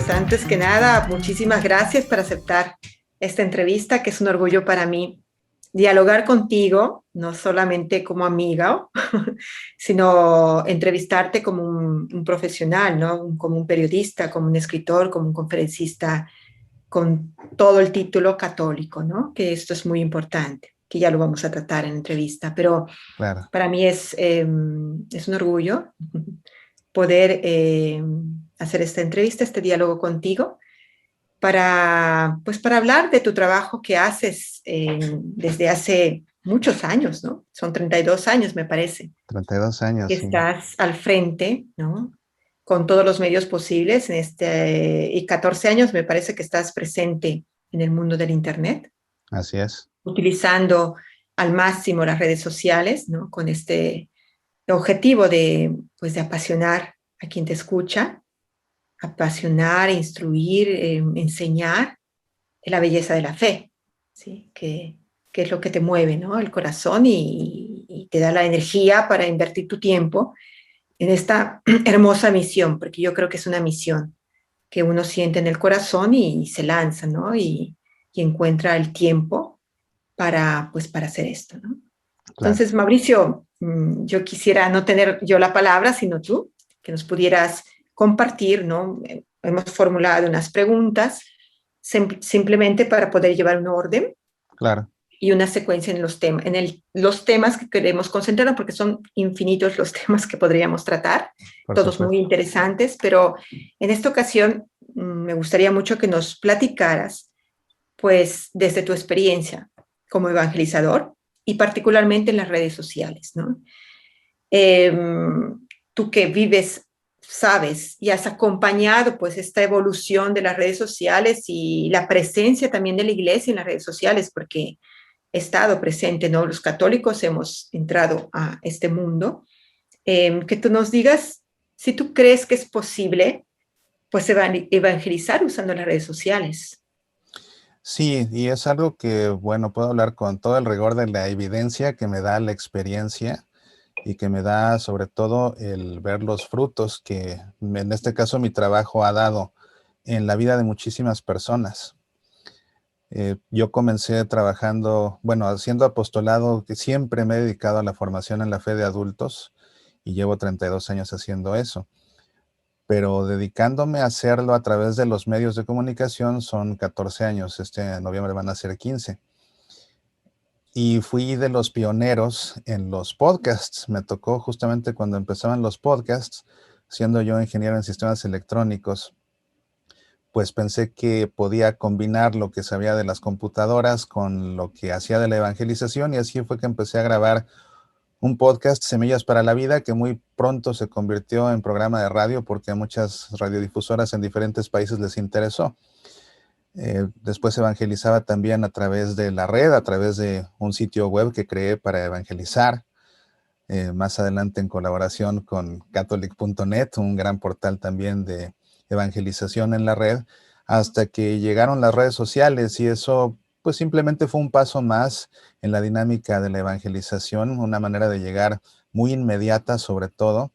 pues antes que nada, muchísimas gracias por aceptar esta entrevista, que es un orgullo para mí dialogar contigo, no solamente como amiga, sino entrevistarte como un profesional, ¿no? Como un periodista, como un escritor, como un conferencista, con todo el título católico, ¿no? Que esto es muy importante, que ya lo vamos a tratar en entrevista, pero Claro. para mí es un orgullo poder hacer esta entrevista, este diálogo contigo, pues para hablar de tu trabajo que haces desde hace muchos años, ¿no? Son 32 años, me parece, 32 años, que sí. estás al frente, ¿no? Con todos los medios posibles y 14 años me parece que estás presente en el mundo del Internet, Así es. utilizando al máximo las redes sociales, ¿no? Con este objetivo pues, de apasionar a quien te escucha, apasionar, instruir, enseñar la belleza de la fe, ¿sí? Que es lo que te mueve, ¿no? El corazón y te da la energía para invertir tu tiempo en esta hermosa misión, porque yo creo que es una misión que uno siente en el corazón y se lanza, ¿no? Y encuentra el tiempo pues, para hacer esto, ¿no? Claro. Entonces, Mauricio, yo quisiera no tener yo la palabra, sino tú, que nos pudieras compartir, ¿no? Hemos formulado unas preguntas simplemente para poder llevar un orden Claro. y una secuencia en los temas que queremos concentrar, porque son infinitos los temas que podríamos tratar, Por todos muy supuesto. interesantes, pero en esta ocasión me gustaría mucho que nos platicaras, pues, desde tu experiencia como evangelizador y particularmente en las redes sociales, ¿no? Eh, Tú que vives, sabes y has acompañado pues esta evolución de las redes sociales y la presencia también de la iglesia en las redes sociales, porque he estado presente, ¿no? Los católicos hemos entrado a este mundo. Que tú nos digas si tú crees que es posible pues evangelizar usando las redes sociales. Sí, y es algo que, bueno, puedo hablar con todo el rigor de la evidencia que me da la experiencia y que me da sobre todo el ver los frutos que en este caso mi trabajo ha dado en la vida de muchísimas personas. Yo comencé trabajando, bueno, haciendo apostolado, que siempre me he dedicado a la formación en la fe de adultos y llevo 32 años haciendo eso. Pero dedicándome a hacerlo a través de los medios de comunicación son 14 años, este noviembre van a ser 15. Y fui de los pioneros en los podcasts. Me tocó justamente cuando empezaban los podcasts, siendo yo ingeniero en sistemas electrónicos, pues pensé que podía combinar lo que sabía de las computadoras con lo que hacía de la evangelización y así fue que empecé a grabar un podcast, Semillas para la Vida, que muy pronto se convirtió en programa de radio porque a muchas radiodifusoras en diferentes países les interesó. Después evangelizaba también a través de la red, a través de un sitio web que creé para evangelizar. Más adelante en colaboración con catholic.net, un gran portal también de evangelización en la red, hasta que llegaron las redes sociales y eso pues simplemente fue un paso más en la dinámica de la evangelización, una manera de llegar muy inmediata sobre todo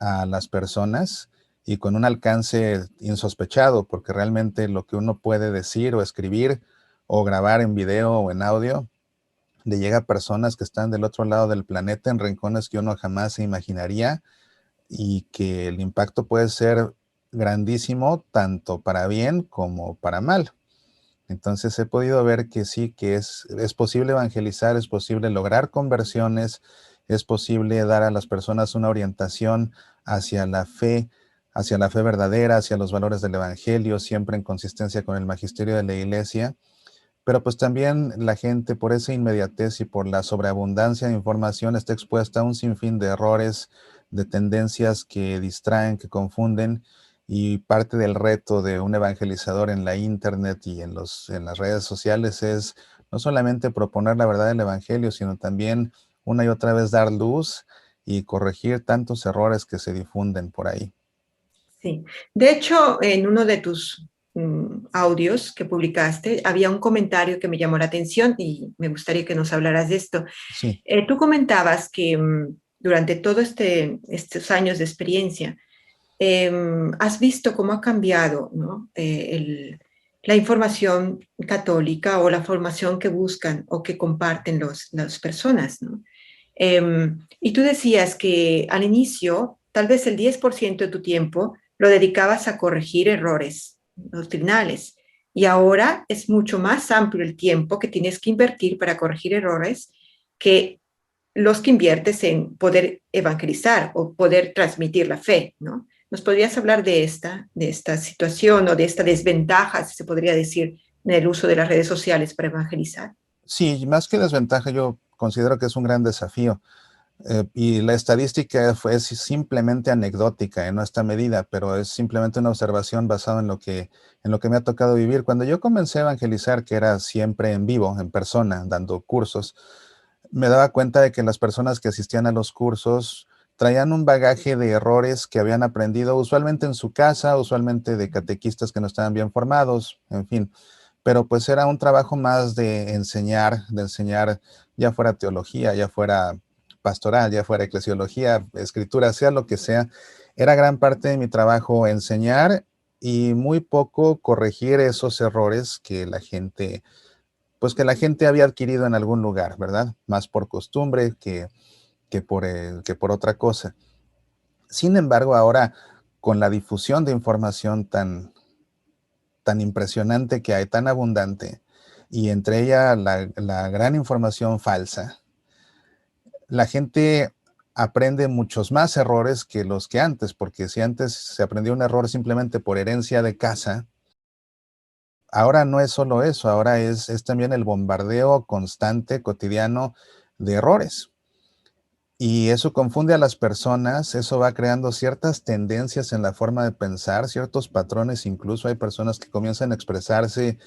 a las personas y con un alcance insospechado, porque realmente lo que uno puede decir o escribir o grabar en video o en audio le llega a personas que están del otro lado del planeta en rincones que uno jamás se imaginaría y que el impacto puede ser grandísimo tanto para bien como para mal. Entonces he podido ver que sí, que es posible evangelizar, es posible lograr conversiones, es posible dar a las personas una orientación hacia la fe verdadera, hacia los valores del evangelio, siempre en consistencia con el magisterio de la iglesia. Pero pues también la gente por esa inmediatez y por la sobreabundancia de información está expuesta a un sinfín de errores, de tendencias que distraen, que confunden y parte del reto de un evangelizador en la internet y en las redes sociales es no solamente proponer la verdad del evangelio, sino también una y otra vez dar luz y corregir tantos errores que se difunden por ahí. Sí. De hecho, en uno de tus audios que publicaste, había un comentario que me llamó la atención y me gustaría que nos hablaras de esto. Sí, Tú comentabas que durante todos estos años de experiencia, has visto cómo ha cambiado, ¿no? La información católica o la formación que buscan o que comparten las personas, ¿no? Y tú decías que al inicio, tal vez el 10% de tu tiempo lo dedicabas a corregir errores doctrinales. Y ahora es mucho más amplio el tiempo que tienes que invertir para corregir errores que los que inviertes en poder evangelizar o poder transmitir la fe, ¿no? ¿Nos podrías hablar de esta situación o de esta desventaja, si se podría decir, en el uso de las redes sociales para evangelizar? Sí, más que desventaja, yo considero que es un gran desafío. Y la estadística es simplemente anecdótica en esta medida, pero es simplemente una observación basada en lo que me ha tocado vivir. Cuando yo comencé a evangelizar, que era siempre en vivo, en persona, dando cursos, me daba cuenta de que las personas que asistían a los cursos traían un bagaje de errores que habían aprendido usualmente en su casa, usualmente de catequistas que no estaban bien formados, en fin. Pero pues era un trabajo más de enseñar ya fuera teología, ya fuera pastoral, ya fuera eclesiología, escritura, sea lo que sea. Era gran parte de mi trabajo enseñar y muy poco corregir esos errores que la gente, pues que la gente había adquirido en algún lugar, ¿verdad? Más por costumbre que por otra cosa. Sin embargo, ahora con la difusión de información tan impresionante que hay, tan abundante, y entre ella la gran información falsa, la gente aprende muchos más errores que los que antes, porque si antes se aprendió un error simplemente por herencia de casa, ahora no es solo eso, ahora es también el bombardeo constante, cotidiano de errores. Y eso confunde a las personas, eso va creando ciertas tendencias en la forma de pensar, ciertos patrones, incluso hay personas que comienzan a expresarse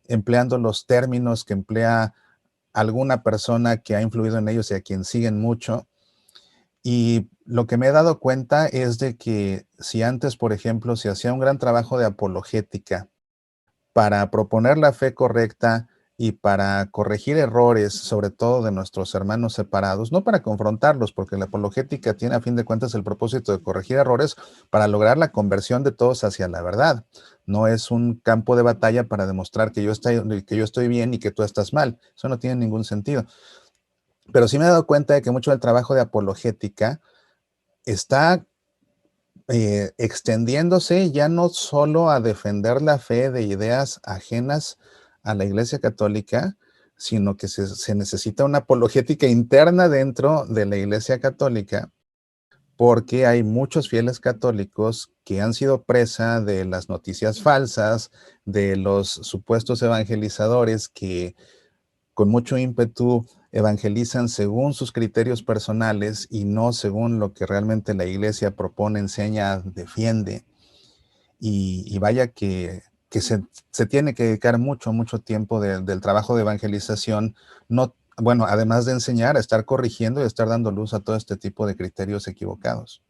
empleando los términos que emplea alguna persona que ha influido en ellos y a quien siguen mucho. Y lo que me he dado cuenta es de que si antes, por ejemplo, se hacía un gran trabajo de apologética para proponer la fe correcta y para corregir errores, sobre todo de nuestros hermanos separados, no para confrontarlos, porque la apologética tiene a fin de cuentas el propósito de corregir errores para lograr la conversión de todos hacia la verdad. No es un campo de batalla para demostrar que yo estoy bien y que tú estás mal. Eso no tiene ningún sentido. Pero sí me he dado cuenta de que mucho del trabajo de apologética está extendiéndose ya no solo a defender la fe de ideas ajenas a la Iglesia Católica, sino que se necesita una apologética interna dentro de la Iglesia Católica, porque hay muchos fieles católicos que han sido presa de las noticias falsas, de los supuestos evangelizadores que con mucho ímpetu evangelizan según sus criterios personales y no según lo que realmente la iglesia propone, enseña, defiende. Y vaya que se tiene que dedicar mucho tiempo del trabajo de evangelización, no, bueno, además de enseñar, a estar corrigiendo y a estar dando luz a todo este tipo de criterios equivocados.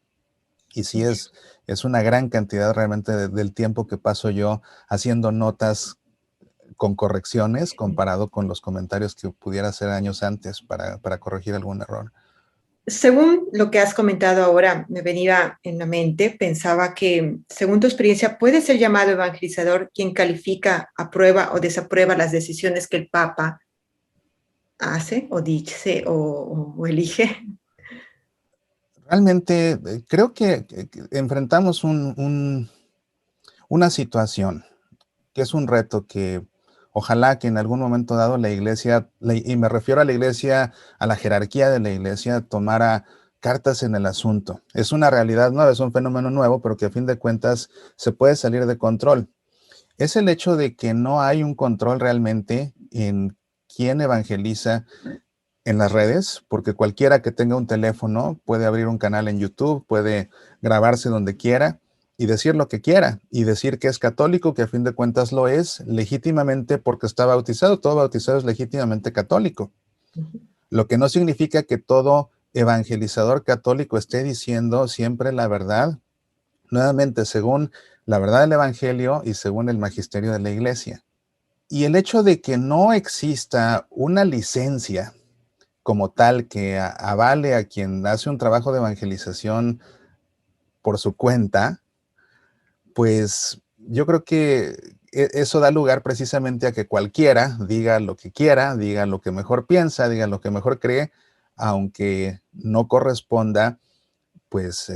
Y sí es una gran cantidad realmente del tiempo que paso yo haciendo notas con correcciones comparado con los comentarios que pudiera hacer años antes para corregir algún error. Según lo que has comentado ahora, me venía en la mente, pensaba que, según tu experiencia, puede ser llamado evangelizador quien califica, aprueba o desaprueba las decisiones que el Papa hace o dice o elige. Realmente creo que enfrentamos una situación que es un reto que ojalá que en algún momento dado la iglesia, y me refiero a la iglesia, a la jerarquía de la iglesia, tomara cartas en el asunto. Es una realidad nueva, es un fenómeno nuevo, pero que a fin de cuentas se puede salir de control. Es el hecho de que no hay un control realmente en quién evangeliza en las redes, porque cualquiera que tenga un teléfono puede abrir un canal en YouTube, puede grabarse donde quiera y decir lo que quiera y decir que es católico, que a fin de cuentas lo es legítimamente porque está bautizado. Todo bautizado es legítimamente católico. Lo que no significa que todo evangelizador católico esté diciendo siempre la verdad, nuevamente según la verdad del evangelio y según el magisterio de la iglesia. Y el hecho de que no exista una licencia como tal que avale a quien hace un trabajo de evangelización por su cuenta, pues yo creo que eso da lugar precisamente a que cualquiera diga lo que quiera, diga lo que mejor piensa, diga lo que mejor cree, aunque no corresponda pues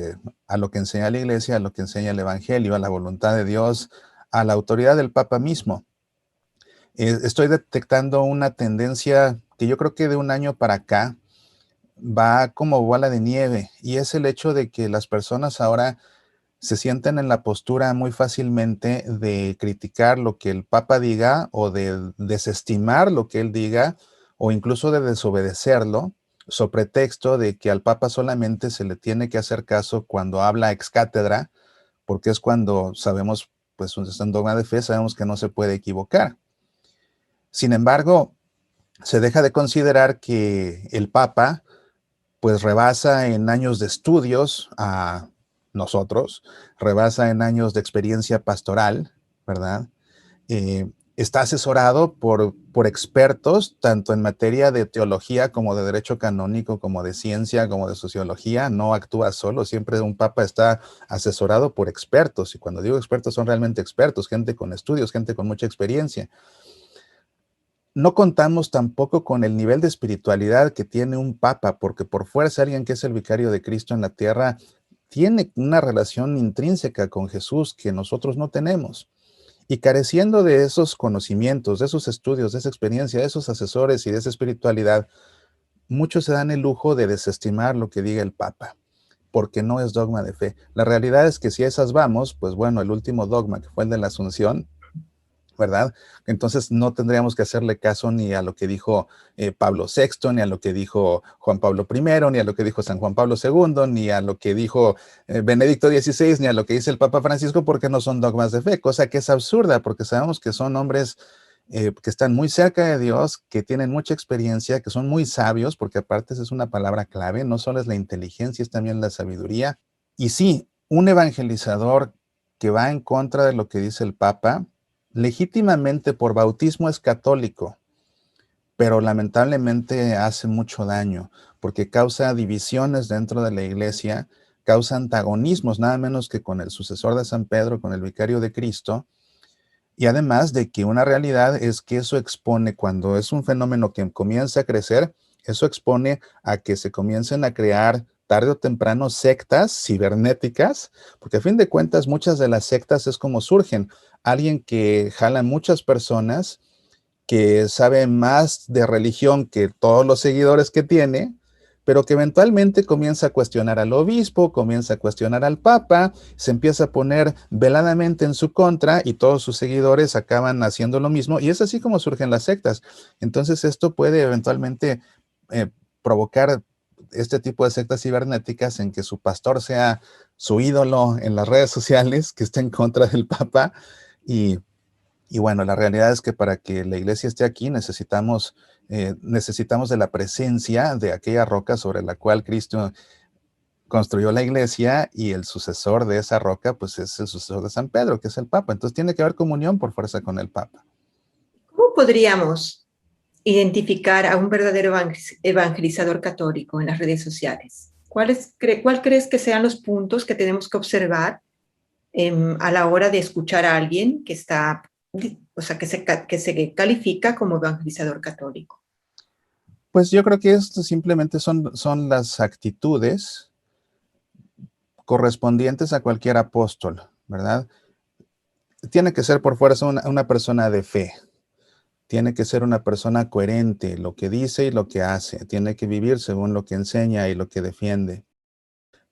a lo que enseña la iglesia, a lo que enseña el evangelio, a la voluntad de Dios, a la autoridad del Papa mismo. Estoy detectando una tendencia que yo creo que de un año para acá va como bola de nieve, y es el hecho de que las personas ahora se sienten en la postura muy fácilmente de criticar lo que el Papa diga o de desestimar lo que él diga o incluso de desobedecerlo, so pretexto de que al Papa solamente se le tiene que hacer caso cuando habla ex cátedra, porque es cuando sabemos, pues es un dogma de fe, sabemos que no se puede equivocar. Sin embargo, se deja de considerar que el Papa pues rebasa en años de estudios a nosotros, rebasa en años de experiencia pastoral, ¿verdad? Está asesorado por expertos, tanto en materia de teología como de derecho canónico, como de ciencia, como de sociología. No actúa solo, siempre un papa está asesorado por expertos. Y cuando digo expertos, son realmente expertos, gente con estudios, gente con mucha experiencia. No contamos tampoco con el nivel de espiritualidad que tiene un papa, porque por fuerza alguien que es el vicario de Cristo en la tierra tiene una relación intrínseca con Jesús que nosotros no tenemos. Y careciendo de esos conocimientos, de esos estudios, de esa experiencia, de esos asesores y de esa espiritualidad, muchos se dan el lujo de desestimar lo que diga el Papa, porque no es dogma de fe. La realidad es que si a esas vamos, pues bueno, el último dogma, que fue el de la Asunción, ¿verdad? Entonces no tendríamos que hacerle caso ni a lo que dijo Pablo VI, ni a lo que dijo Juan Pablo I, ni a lo que dijo San Juan Pablo II, ni a lo que dijo Benedicto XVI, ni a lo que dice el Papa Francisco, porque no son dogmas de fe, cosa que es absurda, porque sabemos que son hombres que están muy cerca de Dios, que tienen mucha experiencia, que son muy sabios, porque aparte esa es una palabra clave, no solo es la inteligencia, es también la sabiduría. Y sí, un evangelizador que va en contra de lo que dice el Papa, legítimamente por bautismo es católico, pero lamentablemente hace mucho daño porque causa divisiones dentro de la iglesia, causa antagonismos, nada menos que con el sucesor de San Pedro, con el vicario de Cristo, y además de que una realidad es que eso expone, cuando es un fenómeno que comienza a crecer, eso expone a que se comiencen a crear tarde o temprano sectas cibernéticas, porque a fin de cuentas muchas de las sectas es como surgen. Alguien que jala muchas personas, que sabe más de religión que todos los seguidores que tiene, pero que eventualmente comienza a cuestionar al obispo, comienza a cuestionar al papa, se empieza a poner veladamente en su contra y todos sus seguidores acaban haciendo lo mismo, y es así como surgen las sectas. Entonces esto puede eventualmente eh, provocar este tipo de sectas cibernéticas en que su pastor sea su ídolo en las redes sociales, que esté en contra del papa, y bueno, la realidad es que para que la iglesia esté aquí necesitamos de la presencia de aquella roca sobre la cual Cristo construyó la iglesia, y el sucesor de esa roca pues es el sucesor de San Pedro, que es el Papa. Entonces tiene que haber comunión por fuerza con el Papa. ¿Cómo podríamos identificar a un verdadero evangelizador católico en las redes sociales? ¿Cuál crees que sean los puntos que tenemos que observar a la hora de escuchar a alguien que está, o sea, que se califica como evangelizador católico? Pues yo creo que esto simplemente son las actitudes correspondientes a cualquier apóstol, ¿verdad? Tiene que ser por fuerza una persona de fe. Tiene que ser una persona coherente, lo que dice y lo que hace. Tiene que vivir según lo que enseña y lo que defiende.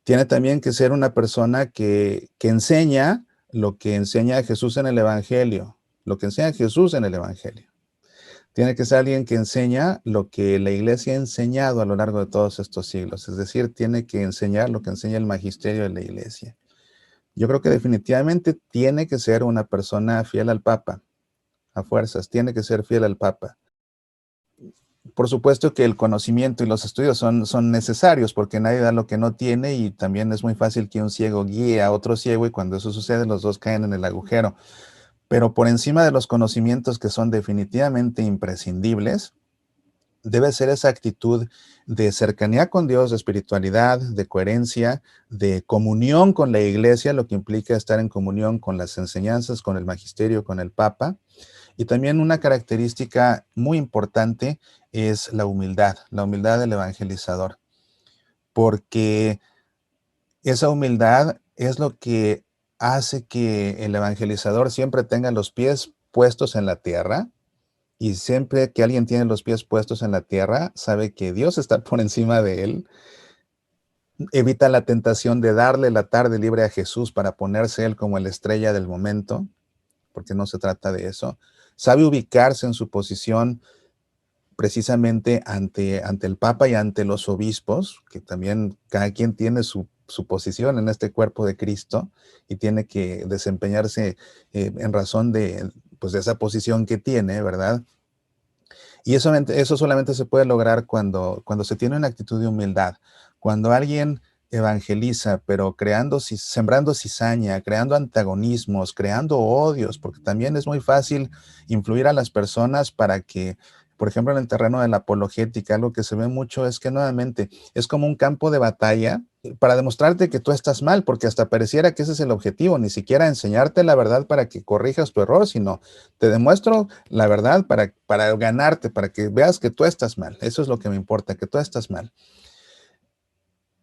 Tiene también que ser una persona que enseña lo que enseña Jesús en el Evangelio, lo que enseña Jesús en el Evangelio. Tiene que ser alguien que enseña lo que la iglesia ha enseñado a lo largo de todos estos siglos. Es decir, tiene que enseñar lo que enseña el magisterio de la iglesia. Yo creo que definitivamente tiene que ser una persona fiel al Papa, a fuerzas, tiene que ser fiel al Papa. Por supuesto que el conocimiento y los estudios son necesarios, porque nadie da lo que no tiene, y también es muy fácil que un ciego guíe a otro ciego, y cuando eso sucede los dos caen en el agujero. Pero por encima de los conocimientos, que son definitivamente imprescindibles, debe ser esa actitud de cercanía con Dios, de espiritualidad, de coherencia, de comunión con la iglesia, lo que implica estar en comunión con las enseñanzas, con el magisterio, con el Papa. Y también una característica muy importante es la humildad del evangelizador, porque esa humildad es lo que hace que el evangelizador siempre tenga los pies puestos en la tierra. Y siempre que alguien tiene los pies puestos en la tierra, sabe que Dios está por encima de él. Evita la tentación de darle la tarde libre a Jesús para ponerse él como la estrella del momento, porque no se trata de eso. Sabe ubicarse en su posición precisamente ante el Papa y ante los obispos, que también cada quien tiene su posición en este cuerpo de Cristo y tiene que desempeñarse en razón de, pues, de esa posición que tiene, ¿verdad? Y eso solamente se puede lograr cuando se tiene una actitud de humildad. Cuando alguien evangeliza, pero sembrando cizaña, creando antagonismos, creando odios, porque también es muy fácil influir a las personas para que, por ejemplo, en el terreno de la apologética, algo que se ve mucho es que nuevamente es como un campo de batalla para demostrarte que tú estás mal, porque hasta pareciera que ese es el objetivo, ni siquiera enseñarte la verdad para que corrijas tu error, sino te demuestro la verdad para ganarte, para que veas que tú estás mal. Eso es lo que me importa, que tú estás mal.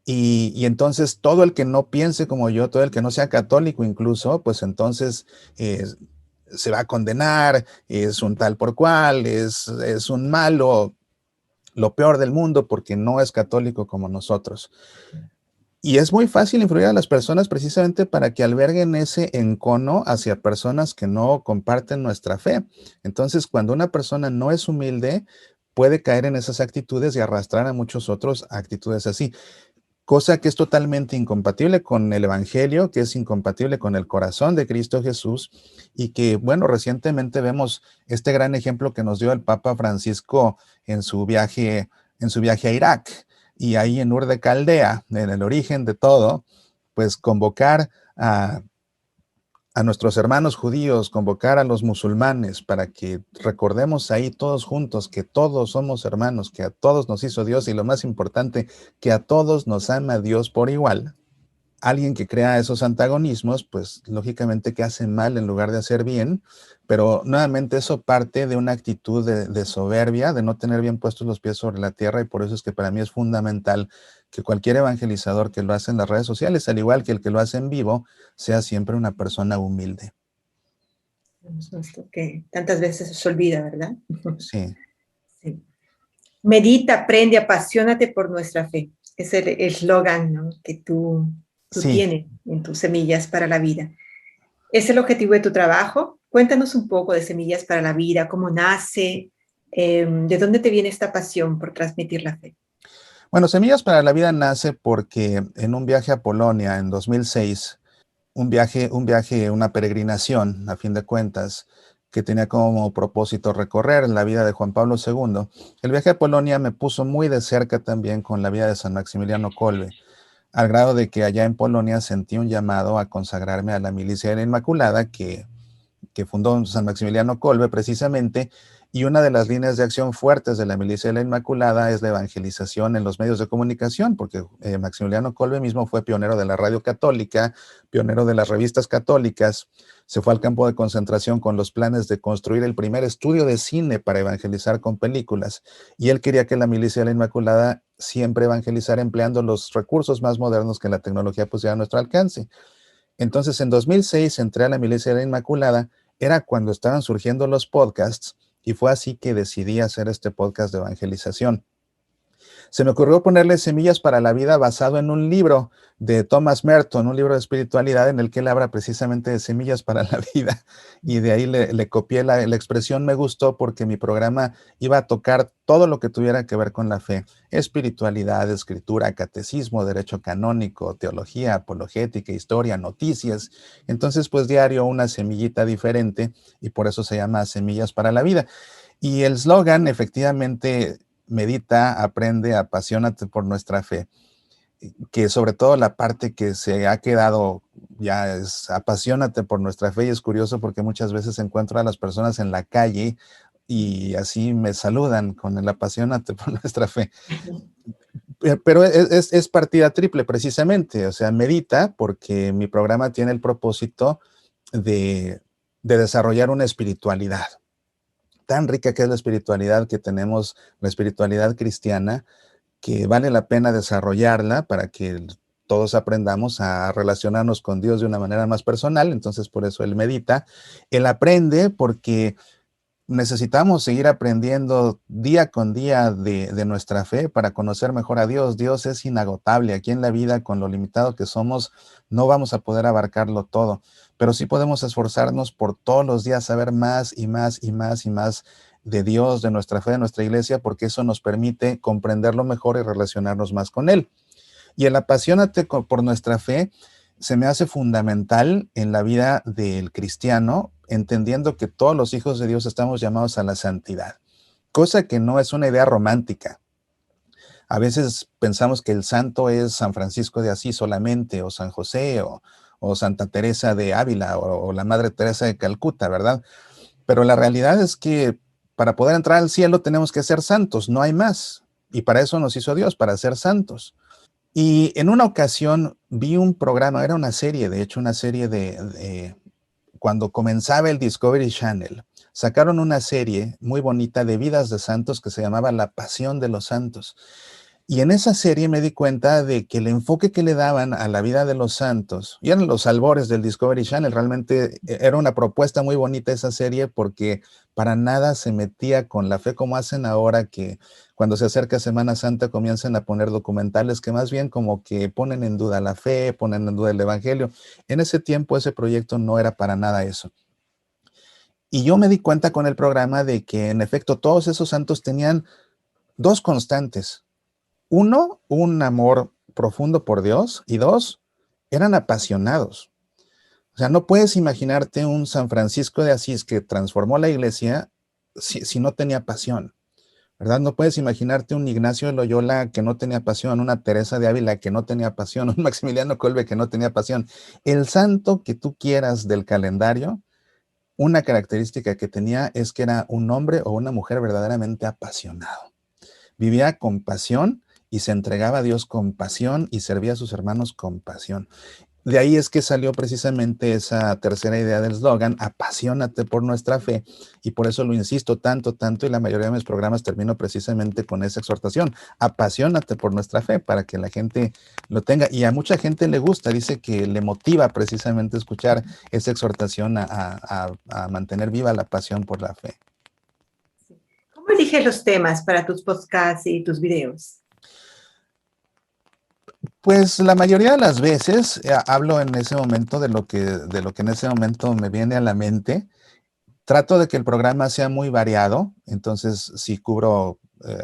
Y entonces todo el que no piense como yo, todo el que no sea católico incluso, pues entonces se va a condenar, es un tal por cual, es un malo, lo peor del mundo porque no es católico como nosotros. Y es muy fácil influir a las personas precisamente para que alberguen ese encono hacia personas que no comparten nuestra fe. Entonces, cuando una persona no es humilde, puede caer en esas actitudes y arrastrar a muchos otros a actitudes así, cosa que es totalmente incompatible con el Evangelio, que es incompatible con el corazón de Cristo Jesús y que, bueno, recientemente vemos este gran ejemplo que nos dio el Papa Francisco en su viaje a Irak y ahí en Ur de Caldea, en el origen de todo, pues convocar a nuestros hermanos judíos, convocar a los musulmanes para que recordemos ahí todos juntos que todos somos hermanos, que a todos nos hizo Dios y lo más importante, que a todos nos ama Dios por igual. Alguien que crea esos antagonismos, pues lógicamente que hace mal en lugar de hacer bien, pero nuevamente eso parte de una actitud de soberbia, de no tener bien puestos los pies sobre la tierra, y por eso es que para mí es fundamental que cualquier evangelizador que lo hace en las redes sociales, al igual que el que lo hace en vivo, sea siempre una persona humilde. Esto que tantas veces se olvida, ¿verdad? Sí. Sí. Medita, aprende, apasionate por nuestra fe. Es el eslogan, ¿no?, que tú Sí, tienes en tus Semillas para la Vida. ¿Es el objetivo de tu trabajo? Cuéntanos un poco de Semillas para la Vida, cómo nace, de dónde te viene esta pasión por transmitir la fe. bueno, Semillas para la Vida nace porque en un viaje a Polonia en 2006, una peregrinación, a fin de cuentas, que tenía como propósito recorrer la vida de Juan Pablo II. El viaje a Polonia me puso muy de cerca también con la vida de San Maximiliano Kolbe, al grado de que allá en Polonia sentí un llamado a consagrarme a la Milicia de la Inmaculada que fundó San Maximiliano Kolbe precisamente, y una de las líneas de acción fuertes de la Milicia de la Inmaculada es la evangelización en los medios de comunicación, porque Maximiliano Kolbe mismo fue pionero de la radio católica, pionero de las revistas católicas, se fue al campo de concentración con los planes de construir el primer estudio de cine para evangelizar con películas, y él quería que la Milicia de la Inmaculada siempre evangelizara empleando los recursos más modernos que la tecnología pusiera a nuestro alcance. Entonces, en 2006 entré a la Milicia de la Inmaculada, era cuando estaban surgiendo los podcasts, y fue así que decidí hacer este podcast de evangelización. Se me ocurrió ponerle Semillas para la Vida basado en un libro de Thomas Merton, un libro de espiritualidad en el que él habla precisamente de semillas para la vida. Y de ahí le copié la expresión, me gustó porque mi programa iba a tocar todo lo que tuviera que ver con la fe: espiritualidad, escritura, catecismo, derecho canónico, teología, apologética, historia, noticias. Entonces, pues diario una semillita diferente, y por eso se llama Semillas para la Vida. Y el slogan, efectivamente, medita, aprende, apasionate por nuestra fe, que sobre todo la parte que se ha quedado ya es apasionate por nuestra fe, y es curioso porque muchas veces encuentro a las personas en la calle y así me saludan con el apasionate por nuestra fe. Pero es partida triple precisamente, o sea, medita porque mi programa tiene el propósito de desarrollar una espiritualidad tan rica que es la espiritualidad que tenemos, la espiritualidad cristiana, que vale la pena desarrollarla para que todos aprendamos a relacionarnos con Dios de una manera más personal. Entonces, por eso él medita. Él aprende porque necesitamos seguir aprendiendo día con día de nuestra fe para conocer mejor a Dios. Dios es inagotable. Aquí en la vida, con lo limitado que somos, no vamos a poder abarcarlo todo, pero sí podemos esforzarnos por todos los días saber más y más y más y más de Dios, de nuestra fe, de nuestra iglesia, porque eso nos permite comprenderlo mejor y relacionarnos más con Él. Y el apasionate por nuestra fe se me hace fundamental en la vida del cristiano, entendiendo que todos los hijos de Dios estamos llamados a la santidad, cosa que no es una idea romántica. A veces pensamos que el santo es San Francisco de Asís solamente, o San José, o Santa Teresa de Ávila, o la Madre Teresa de Calcuta, ¿verdad? Pero la realidad es que para poder entrar al cielo tenemos que ser santos, no hay más. Y para eso nos hizo Dios, para ser santos. Y en una ocasión vi un programa, era una serie, de hecho, una serie cuando comenzaba el Discovery Channel. Sacaron una serie muy bonita de vidas de santos que se llamaba La Pasión de los Santos. Y en esa serie me di cuenta de que el enfoque que le daban a la vida de los santos, y eran los albores del Discovery Channel, realmente era una propuesta muy bonita esa serie porque para nada se metía con la fe como hacen ahora, que cuando se acerca Semana Santa comienzan a poner documentales que más bien como que ponen en duda la fe, ponen en duda el evangelio. En ese tiempo ese proyecto no era para nada eso. Y yo me di cuenta con el programa de que en efecto todos esos santos tenían dos constantes. Uno, un amor profundo por Dios, y dos, eran apasionados. O sea, no puedes imaginarte un San Francisco de Asís que transformó la iglesia si no tenía pasión, ¿verdad? No puedes imaginarte un Ignacio de Loyola que no tenía pasión, una Teresa de Ávila que no tenía pasión, un Maximiliano Kolbe que no tenía pasión. El santo que tú quieras del calendario, una característica que tenía es que era un hombre o una mujer verdaderamente apasionado. Vivía con pasión y se entregaba a Dios con pasión y servía a sus hermanos con pasión. De ahí es que salió precisamente esa tercera idea del eslogan, apasionate por nuestra fe, y por eso lo insisto tanto, tanto, y la mayoría de mis programas termino precisamente con esa exhortación, apasionate por nuestra fe, para que la gente lo tenga, y a mucha gente le gusta, dice que le motiva precisamente escuchar esa exhortación a mantener viva la pasión por la fe. ¿Cómo eliges los temas para tus podcasts y tus videos? Pues la mayoría de las veces hablo en ese momento de lo que en ese momento me viene a la mente. Trato de que el programa sea muy variado, entonces sí cubro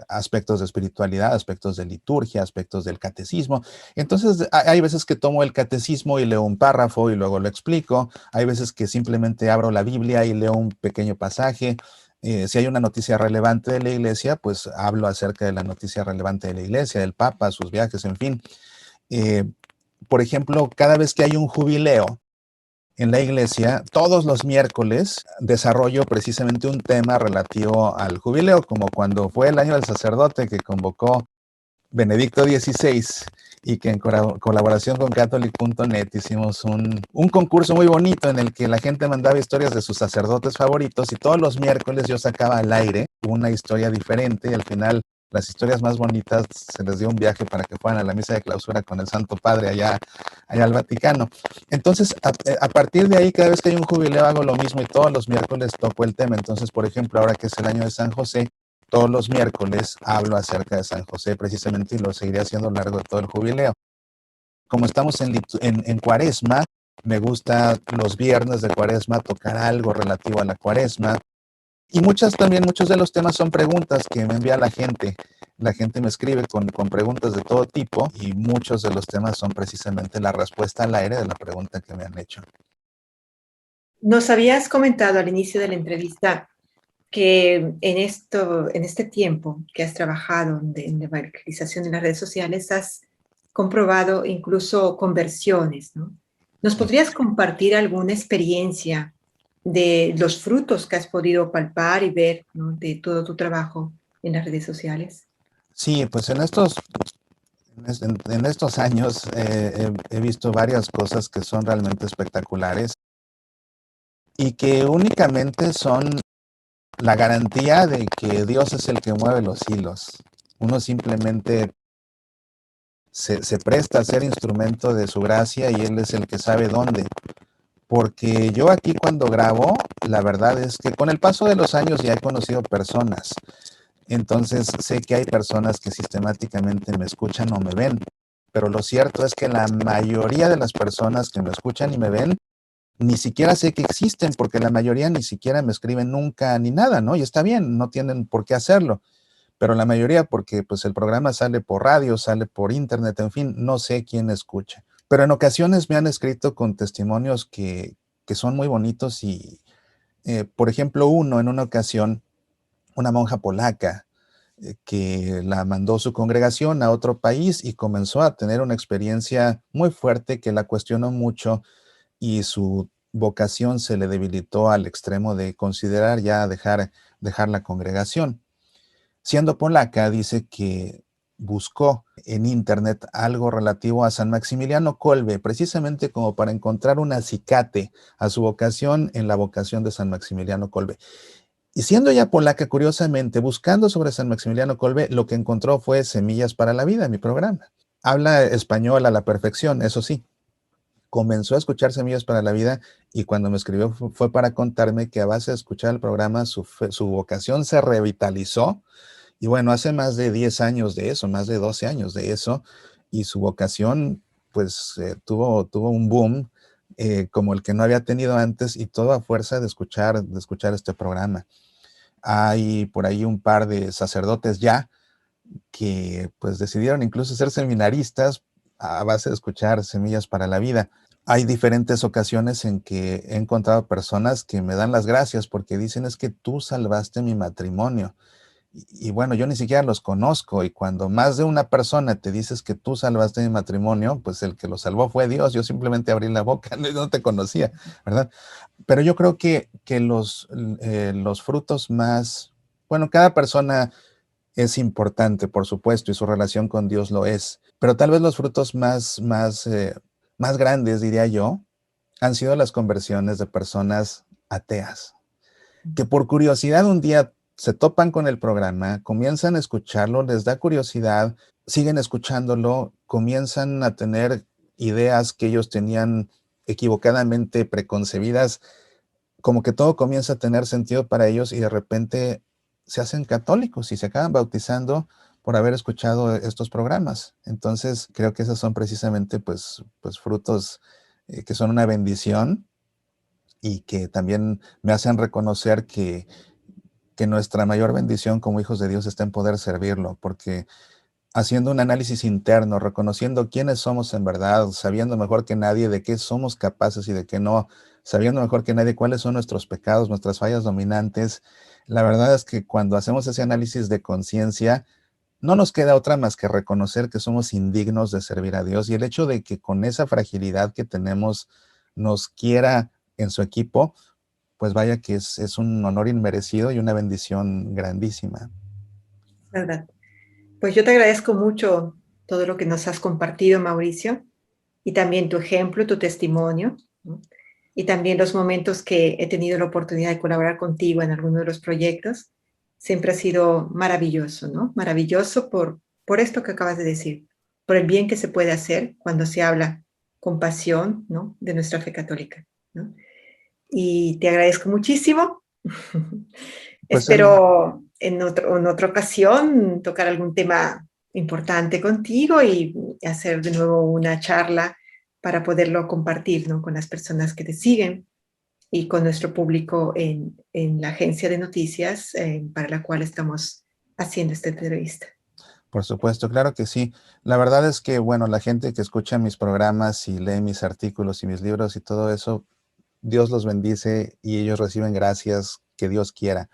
aspectos de espiritualidad, aspectos de liturgia, aspectos del catecismo. Entonces hay veces que tomo el catecismo y leo un párrafo y luego lo explico. Hay veces que simplemente abro la Biblia y leo un pequeño pasaje. Si hay una noticia relevante de la iglesia, pues hablo acerca de la noticia relevante de la iglesia, del Papa, sus viajes, en fin. Eh, por ejemplo, cada vez que hay un jubileo en la iglesia, todos los miércoles desarrollo precisamente un tema relativo al jubileo, como cuando fue el año del sacerdote que convocó Benedicto XVI y que en colaboración con Catholic.net hicimos un concurso muy bonito en el que la gente mandaba historias de sus sacerdotes favoritos y todos los miércoles yo sacaba al aire una historia diferente y al final las historias más bonitas se les dio un viaje para que fueran a la misa de clausura con el Santo Padre allá al Vaticano. Entonces, a partir de ahí, cada vez que hay un jubileo hago lo mismo y todos los miércoles toco el tema. Entonces, por ejemplo, ahora que es el año de San José, todos los miércoles hablo acerca de San José precisamente y lo seguiré haciendo a lo largo de todo el jubileo. Como estamos en Cuaresma, me gusta los viernes de Cuaresma tocar algo relativo a la Cuaresma. Y muchos de los temas son preguntas que me envía la gente. La gente me escribe con preguntas de todo tipo y muchos de los temas son precisamente la respuesta al aire de la pregunta que me han hecho. Nos habías comentado al inicio de la entrevista que en este tiempo que has trabajado en la evangelización en las redes sociales, has comprobado incluso conversiones, ¿no? ¿Nos Sí. podrías compartir alguna experiencia de los frutos que has podido palpar y ver, ¿no?, de todo tu trabajo en las redes sociales. Sí, pues en estos años he visto varias cosas que son realmente espectaculares y que únicamente son la garantía de que Dios es el que mueve los hilos. Uno simplemente se presta a ser instrumento de su gracia y Él es el que sabe dónde. Porque yo aquí cuando grabo, la verdad es que con el paso de los años ya he conocido personas. Entonces sé que hay personas que sistemáticamente me escuchan o me ven. Pero lo cierto es que la mayoría de las personas que me escuchan y me ven, ni siquiera sé que existen, porque la mayoría ni siquiera me escriben nunca ni nada, ¿no? Y está bien, no tienen por qué hacerlo. Pero la mayoría, porque pues el programa sale por radio, sale por internet, en fin, no sé quién escucha. Pero en ocasiones me han escrito con testimonios que son muy bonitos y, por ejemplo, uno en una ocasión, una monja polaca, que la mandó su congregación a otro país y comenzó a tener una experiencia muy fuerte que la cuestionó mucho y su vocación se le debilitó al extremo de considerar ya dejar la congregación. Siendo polaca, dice que buscó en internet algo relativo a San Maximiliano Kolbe, precisamente como para encontrar un acicate a su vocación en la vocación de San Maximiliano Kolbe. Y siendo ya polaca, curiosamente, buscando sobre San Maximiliano Kolbe, lo que encontró fue Semillas para la Vida, mi programa. Habla español a la perfección, eso sí. Comenzó a escuchar Semillas para la Vida y cuando me escribió fue para contarme que a base de escuchar el programa su vocación se revitalizó. Y bueno, hace más de 10 años de eso, más de 12 años de eso, y su vocación pues tuvo un boom como el que no había tenido antes y todo a fuerza de escuchar este programa. Hay por ahí un par de sacerdotes ya que pues decidieron incluso ser seminaristas a base de escuchar Semillas para la Vida. Hay diferentes ocasiones en que he encontrado personas que me dan las gracias porque dicen es que tú salvaste mi matrimonio. Y bueno, yo ni siquiera los conozco y cuando más de una persona te dices que tú salvaste mi matrimonio, pues el que lo salvó fue Dios, yo simplemente abrí la boca, no te conocía, ¿verdad? Pero yo creo que los frutos más, bueno, cada persona es importante, por supuesto, y su relación con Dios lo es, pero tal vez los frutos más grandes, diría yo, han sido las conversiones de personas ateas que por curiosidad un día se topan con el programa, comienzan a escucharlo, les da curiosidad, siguen escuchándolo, comienzan a tener ideas que ellos tenían equivocadamente preconcebidas, como que todo comienza a tener sentido para ellos y de repente se hacen católicos y se acaban bautizando por haber escuchado estos programas. Entonces, creo que esos son precisamente pues frutos que son una bendición y que también me hacen reconocer que nuestra mayor bendición como hijos de Dios está en poder servirlo, porque haciendo un análisis interno, reconociendo quiénes somos en verdad, sabiendo mejor que nadie de qué somos capaces y de qué no, sabiendo mejor que nadie cuáles son nuestros pecados, nuestras fallas dominantes, la verdad es que cuando hacemos ese análisis de conciencia, no nos queda otra más que reconocer que somos indignos de servir a Dios y el hecho de que con esa fragilidad que tenemos nos quiera en su equipo, pues vaya que es un honor inmerecido y una bendición grandísima. ¿Verdad? Pues yo te agradezco mucho todo lo que nos has compartido, Mauricio, y también tu ejemplo, tu testimonio, ¿no?, y también los momentos que he tenido la oportunidad de colaborar contigo en alguno de los proyectos. Siempre ha sido maravilloso, ¿no? Maravilloso por esto que acabas de decir, por el bien que se puede hacer cuando se habla con pasión, ¿no?, de nuestra fe católica, ¿no? Y te agradezco muchísimo. Pues Espero en otra ocasión tocar algún tema importante contigo y hacer de nuevo una charla para poderlo compartir, ¿no?, con las personas que te siguen y con nuestro público en la agencia de noticias para la cual estamos haciendo esta entrevista. por supuesto, claro que sí. La verdad es que, bueno, la gente que escucha mis programas y lee mis artículos y mis libros y todo eso, Dios los bendice y ellos reciben gracias que Dios quiera.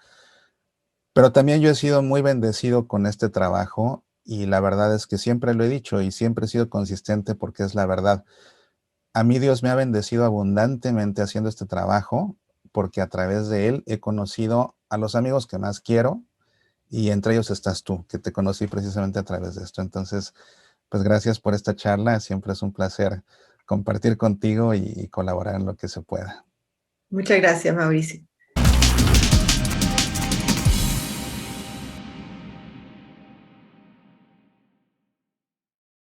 Pero también yo he sido muy bendecido con este trabajo y la verdad es que siempre lo he dicho y siempre he sido consistente porque es la verdad. A mí Dios me ha bendecido abundantemente haciendo este trabajo porque a través de él he conocido a los amigos que más quiero y entre ellos estás tú, que te conocí precisamente a través de esto. Entonces, pues gracias por esta charla. Siempre es un placer compartir contigo y colaborar en lo que se pueda. Muchas gracias, Mauricio.